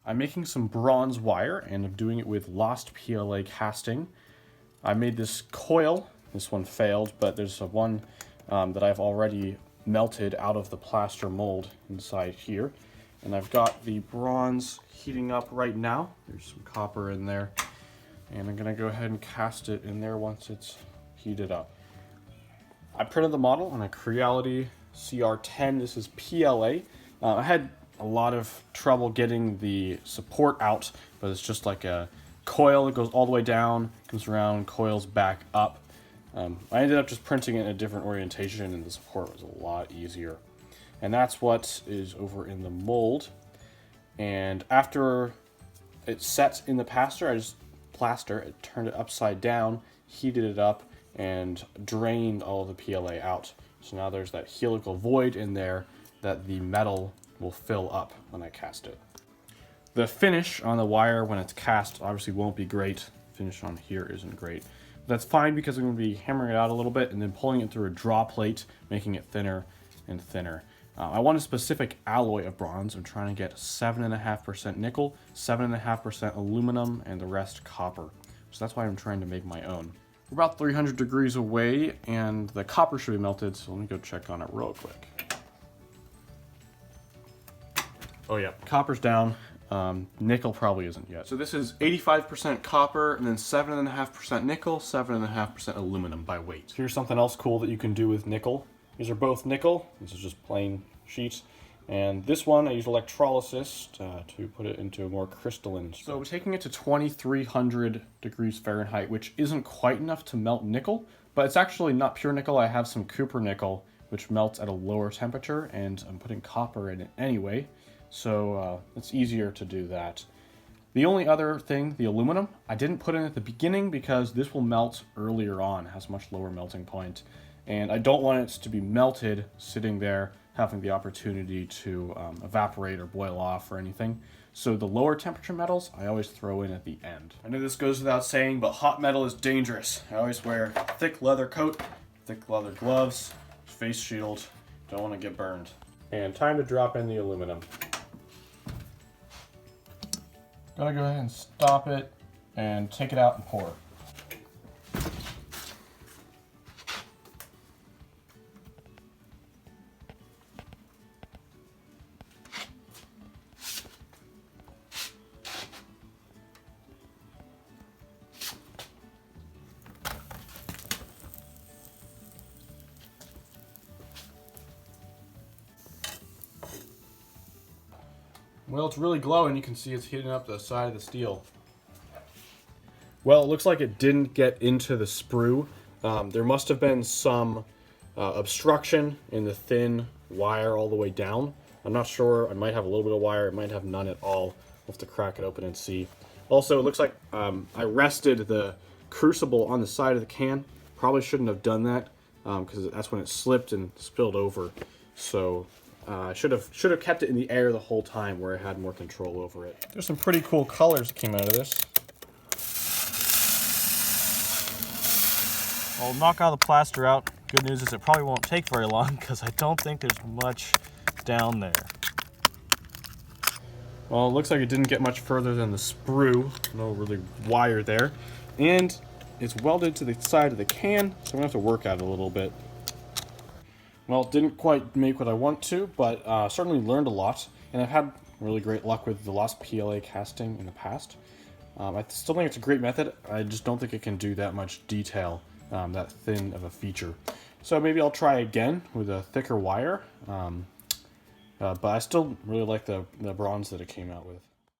I'm making some bronze wire, and I'm doing it with Lost PLA casting. I made this coil. This one failed, but there's one that I've already melted out of the plaster mold inside here. And I've got the bronze heating up right now. There's some copper in there. And I'm gonna go ahead and cast it in there once it's heated up. I printed the model on a Creality CR10. This is PLA. I had a lot of trouble getting the support out, but it's just like a coil that goes all the way down, comes around, coils back up. I ended up just printing it in a different orientation, and the support was a lot easier. And that's what is over in the mold. And after it set in the plaster, I turned it upside down, heated it up, and drained all the PLA out. So now there's that helical void in there that the metal will fill up when I cast it. The finish on the wire when it's cast obviously won't be great. The finish on here isn't great. But that's fine because I'm going to be hammering it out a little bit and then pulling it through a draw plate, making it thinner and thinner. I want a specific alloy of bronze. I'm trying to get 7.5% nickel, 7.5% aluminum, and the rest copper. So that's why I'm trying to make my own. We're about 300 degrees away, and the copper should be melted, so let me go check on it real quick. Oh yeah, copper's down. Nickel probably isn't yet. So this is 85% copper, and then 7.5% nickel, 7.5% aluminum by weight. Here's something else cool that you can do with nickel. These are both nickel. This is just plain sheets. And this one, I used electrolysis to put it into a more crystalline. So taking it to 2300 degrees Fahrenheit, which isn't quite enough to melt nickel, but it's actually not pure nickel. I have some copper nickel, which melts at a lower temperature, and I'm putting copper in it anyway. So it's easier to do that. The only other thing, the aluminum, I didn't put in at the beginning because this will melt earlier on, it has a much lower melting point. And I don't want it to be melted sitting there, having the opportunity to evaporate or boil off or anything. So the lower temperature metals, I always throw in at the end. I know this goes without saying, but hot metal is dangerous. I always wear a thick leather coat, thick leather gloves, face shield, don't want to get burned. And time to drop in the aluminum. Gotta go ahead and stop it and take it out and pour. Well, it's really glowing. You can see it's heating up the side of the steel. Well, it looks like it didn't get into the sprue. There must have been some obstruction in the thin wire all the way down. I'm not sure. I might have a little bit of wire. It might have none at all. We'll have to crack it open and see. Also, it looks like I rested the crucible on the side of the can. Probably shouldn't have done that because that's when it slipped and spilled over. So I should have kept it in the air the whole time where I had more control over it. There's some pretty cool colors that came out of this. I'll knock all the plaster out. Good news is it probably won't take very long because I don't think there's much down there. Well, it looks like it didn't get much further than the sprue. No really wire there. And it's welded to the side of the can, so I'm gonna have to work at it a little bit. Well, it didn't quite make what I want to, but certainly learned a lot. And I've had really great luck with the Lost PLA casting in the past. I still think it's a great method. I just don't think it can do that much detail, that thin of a feature. So maybe I'll try again with a thicker wire. But I still really like the bronze that it came out with.